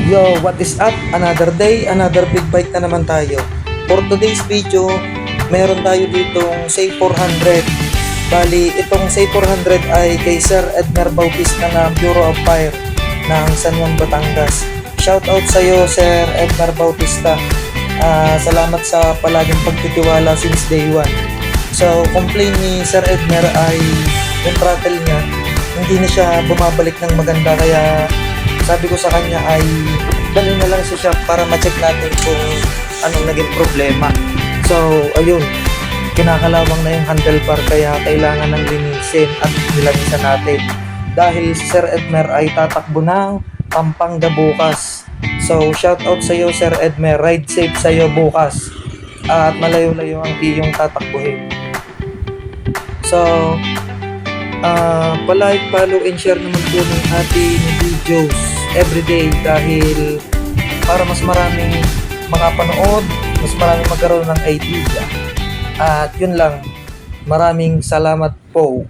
Yo, what is up? Another day, another big bike na naman tayo. For today's video, meron tayo ditong Say 400. Bali, itong Say 400 ay kay Sir Edmer Bautista ng Bureau of Fire ng San Juan, Batangas. Shout out sa iyo, Sir Edmer Bautista. Salamat sa palaging pagtitiwala since day one. So, complain ni Sir Edmer ay yung throttle niya, hindi na siya bumabalik ng maganda, kaya sabi ko sa kanya ay dalhin na lang sa shop para ma-check natin kung anong naging problema. So, ayun, kinakalawang na yung handlebar kaya kailangan ng linisin at nilanisan natin. Dahil si Sir Edmer ay tatakbo ng Pampanga bukas. So, shout out sa iyo, Sir Edmer. Ride safe sa iyo bukas. At malayo-layo ang iyong tatakbuhin. So, palike, follow, and share naman po ng ating videos everyday dahil para mas maraming makapanood, mas maraming magkaroon ng idea. At yun lang, maraming salamat po.